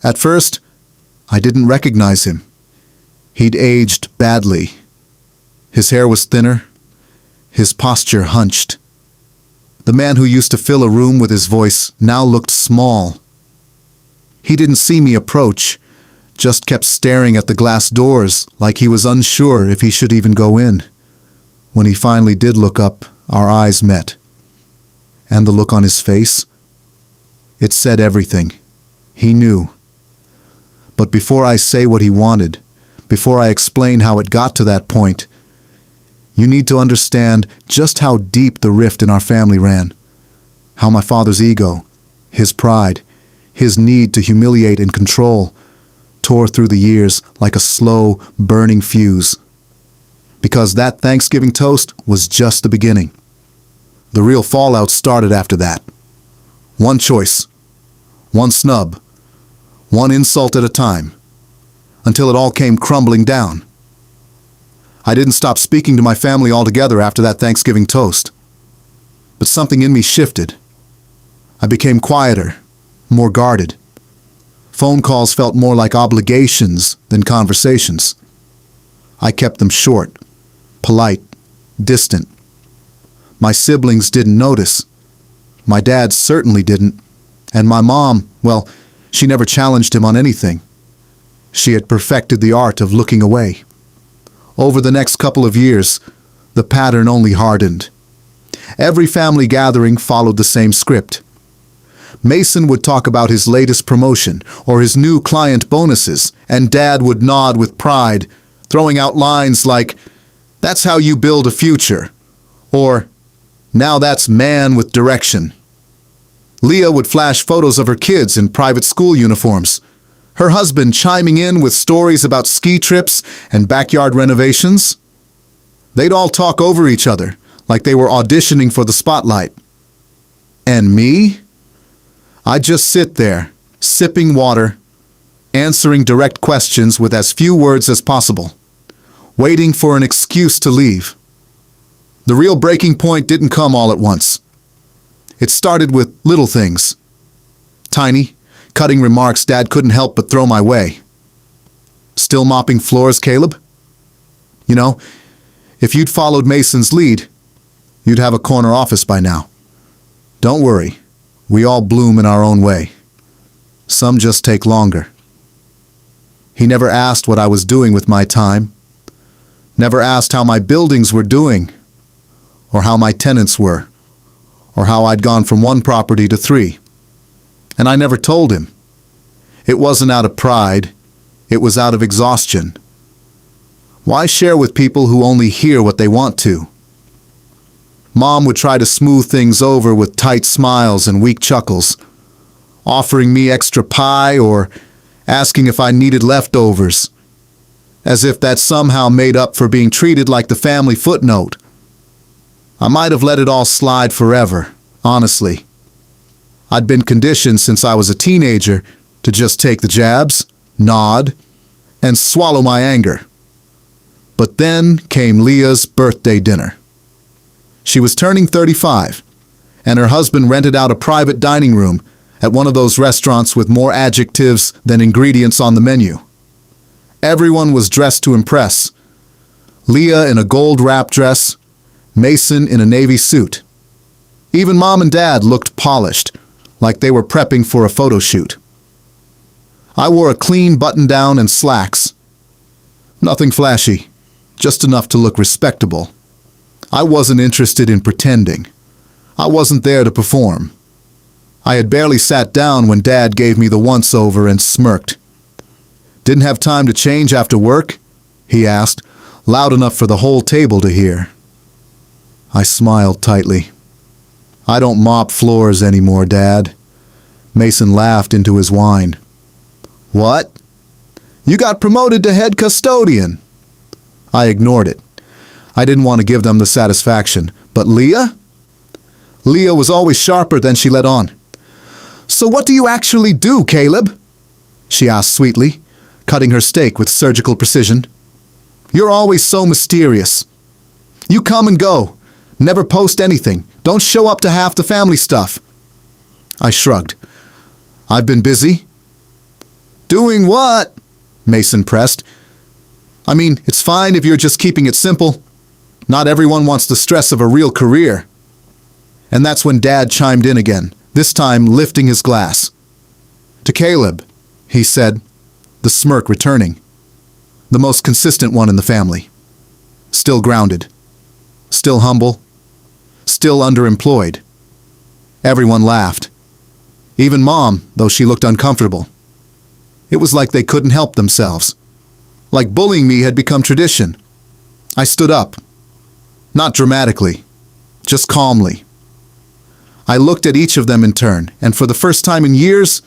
At first, I didn't recognize him. He'd aged badly. His hair was thinner, his posture hunched. The man who used to fill a room with his voice now looked small. He didn't see me approach, just kept staring at the glass doors like he was unsure if he should even go in. When he finally did look up, our eyes met. And the look on his face? It said everything. He knew. But before I say what he wanted, before I explain how it got to that point, you need to understand just how deep the rift in our family ran. How my father's ego, his pride, his need to humiliate and control, tore through the years like a slow, burning fuse. Because that Thanksgiving toast was just the beginning. The real fallout started after that. One choice, one snub, one insult at a time, until it all came crumbling down. I didn't stop speaking to my family altogether after that Thanksgiving toast. But something in me shifted. I became quieter, more guarded. Phone calls felt more like obligations than conversations. I kept them short, polite, distant. My siblings didn't notice. My dad certainly didn't. And my mom, well, she never challenged him on anything. She had perfected the art of looking away. Over the next couple of years, the pattern only hardened. Every family gathering followed the same script. Mason would talk about his latest promotion or his new client bonuses, and Dad would nod with pride, throwing out lines like, "That's how you build a future," or "Now that's man with direction." Leah would flash photos of her kids in private school uniforms, her husband chiming in with stories about ski trips and backyard renovations. They'd all talk over each other, like they were auditioning for the spotlight. And me? I'd just sit there, sipping water, answering direct questions with as few words as possible, waiting for an excuse to leave. The real breaking point didn't come all at once. It started with little things. Tiny, cutting remarks Dad couldn't help but throw my way. "Still mopping floors, Caleb? You know, if you'd followed Mason's lead, you'd have a corner office by now. Don't worry, we all bloom in our own way. Some just take longer." He never asked what I was doing with my time, never asked how my buildings were doing, or how my tenants were, or how I'd gone from one property to 3. And I never told him. It wasn't out of pride, it was out of exhaustion. Why share with people who only hear what they want to? Mom would try to smooth things over with tight smiles and weak chuckles, offering me extra pie or asking if I needed leftovers, as if that somehow made up for being treated like the family footnote. I might have let it all slide forever, honestly. I'd been conditioned since I was a teenager to just take the jabs, nod, and swallow my anger. But then came Leah's birthday dinner. She was turning 35, and her husband rented out a private dining room at one of those restaurants with more adjectives than ingredients on the menu. Everyone was dressed to impress. Leah in a gold wrap dress, Mason in a navy suit. Even Mom and Dad looked polished, like they were prepping for a photo shoot. I wore a clean button-down and slacks. Nothing flashy, just enough to look respectable. I wasn't interested in pretending. I wasn't there to perform. I had barely sat down when Dad gave me the once-over and smirked. "Didn't have time to change after work?" he asked, loud enough for the whole table to hear. I smiled tightly. "I don't mop floors anymore, Dad." Mason laughed into his wine. "What? You got promoted to head custodian." I ignored it. I didn't want to give them the satisfaction. But Leah? Leah was always sharper than she let on. "So what do you actually do, Caleb?" she asked sweetly, cutting her steak with surgical precision. "You're always so mysterious. You come and go, never post anything, don't show up to half the family stuff." I shrugged. "I've been busy." Doing what? Mason pressed. I mean, it's fine if you're just keeping it simple. Not everyone wants the stress of a real career. And that's when Dad chimed in again, this time lifting his glass. To Caleb, he said, the smirk returning. The most consistent one in the family. Still grounded. Still humble. Still underemployed. Everyone laughed. Even Mom, though she looked uncomfortable. It was like they couldn't help themselves. Like bullying me had become tradition. I stood up. Not dramatically, just calmly. I looked at each of them in turn, and for the first time in years,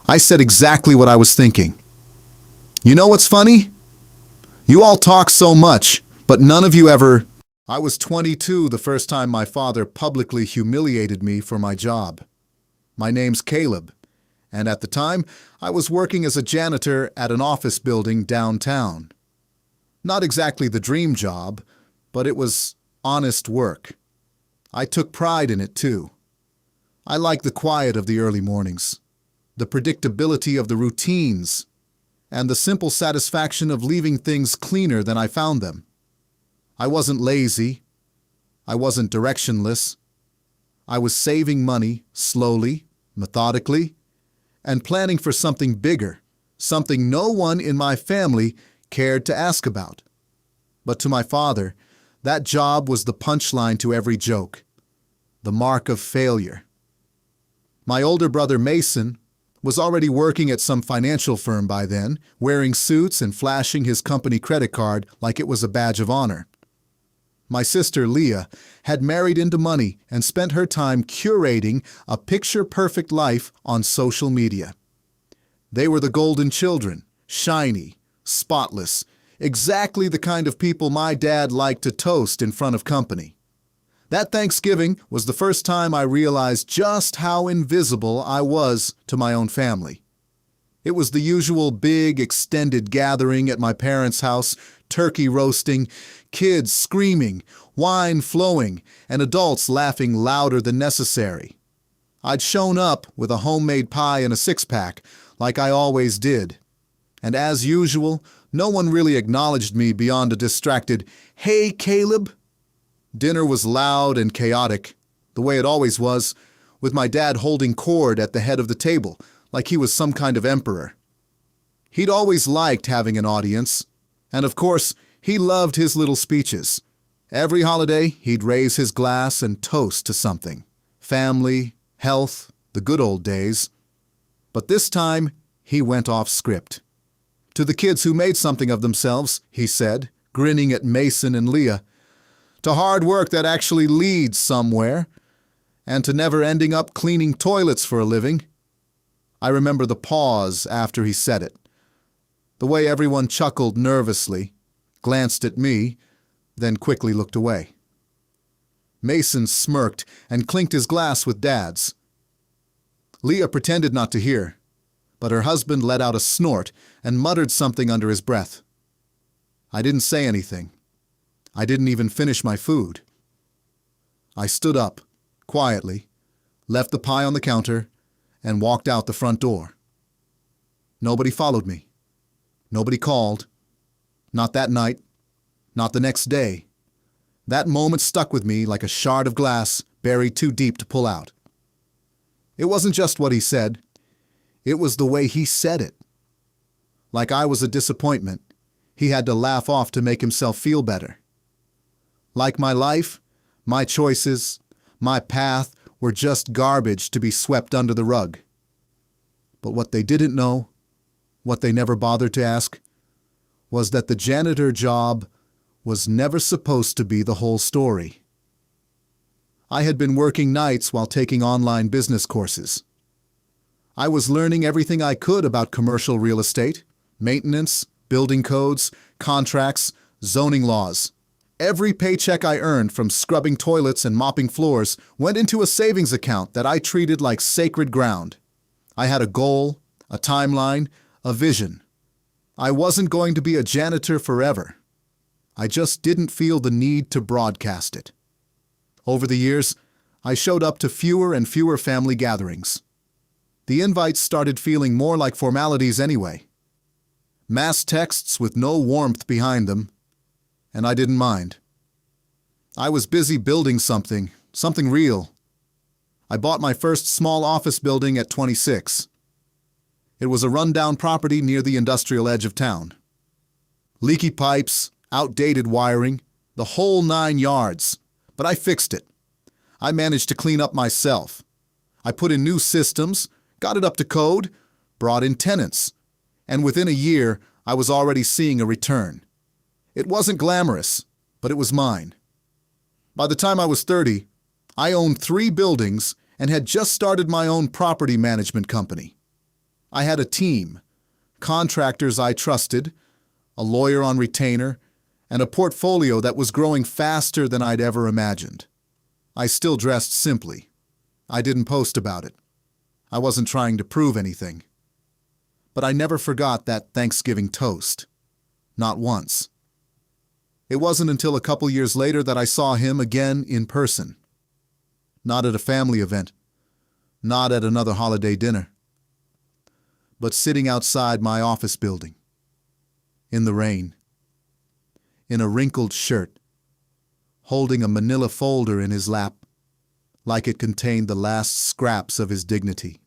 I said exactly what I was thinking. You know what's funny? You all talk so much, but none of you ever... I was 22 the first time my father publicly humiliated me for my job. My name's Caleb, and at the time, I was working as a janitor at an office building downtown. Not exactly the dream job, but it was honest work. I took pride in it too. I liked the quiet of the early mornings, the predictability of the routines, and the simple satisfaction of leaving things cleaner than I found them. I wasn't lazy. I wasn't directionless. I was saving money slowly, methodically, and planning for something bigger, something no one in my family cared to ask about. But to my father, that job was the punchline to every joke, the mark of failure. My older brother Mason was already working at some financial firm by then, wearing suits and flashing his company credit card like it was a badge of honor. My sister Leah had married into money and spent her time curating a picture-perfect life on social media. They were the golden children, shiny, spotless, exactly the kind of people my dad liked to toast in front of company. That Thanksgiving was the first time I realized just how invisible I was to my own family. It was the usual big, extended gathering at my parents' house, turkey roasting, kids screaming, wine flowing, and adults laughing louder than necessary. I'd shown up with a homemade pie and a six-pack, like I always did. And as usual, no one really acknowledged me beyond a distracted, "Hey, Caleb." Dinner was loud and chaotic, the way it always was, with my dad holding court at the head of the table, like he was some kind of emperor. He'd always liked having an audience, and of course, he loved his little speeches. Every holiday, he'd raise his glass and toast to something. Family, health, the good old days. But this time, he went off script. To the kids who made something of themselves, he said, grinning at Mason and Leah, to hard work that actually leads somewhere, and to never ending up cleaning toilets for a living. I remember the pause after he said it. The way everyone chuckled nervously, glanced at me, then quickly looked away. Mason smirked and clinked his glass with Dad's. Leah pretended not to hear, but her husband let out a snort and muttered something under his breath. I didn't say anything. I didn't even finish my food. I stood up, quietly, left the pie on the counter, and walked out the front door. Nobody followed me. Nobody called. Not that night. Not the next day. That moment stuck with me like a shard of glass buried too deep to pull out. It wasn't just what he said. It was the way he said it. Like I was a disappointment, he had to laugh off to make himself feel better. Like my life, my choices, my path were just garbage to be swept under the rug. But what they didn't know, what they never bothered to ask, was that the janitor job was never supposed to be the whole story. I had been working nights while taking online business courses. I was learning everything I could about commercial real estate, maintenance, building codes, contracts, zoning laws. Every paycheck I earned from scrubbing toilets and mopping floors went into a savings account that I treated like sacred ground. I had a goal, a timeline, a vision. I wasn't going to be a janitor forever. I just didn't feel the need to broadcast it. Over the years, I showed up to fewer and fewer family gatherings. The invites started feeling more like formalities anyway. Mass texts with no warmth behind them, and I didn't mind. I was busy building something real. I bought my first small office building at 26. It was a rundown property near the industrial edge of town. Leaky pipes, outdated wiring, the whole 9 yards. But I fixed it. I managed to clean up myself. I put in new systems, got it up to code, brought in tenants. And within a year, I was already seeing a return. It wasn't glamorous, but it was mine. By the time I was 30, I owned 3 buildings and had just started my own property management company. I had a team, contractors I trusted, a lawyer on retainer, and a portfolio that was growing faster than I'd ever imagined. I still dressed simply. I didn't post about it. I wasn't trying to prove anything. But I never forgot that Thanksgiving toast. Not once. It wasn't until a couple years later that I saw him again in person. Not at a family event. Not at another holiday dinner. But sitting outside my office building. In the rain. In a wrinkled shirt. Holding a manila folder in his lap. Like it contained the last scraps of his dignity.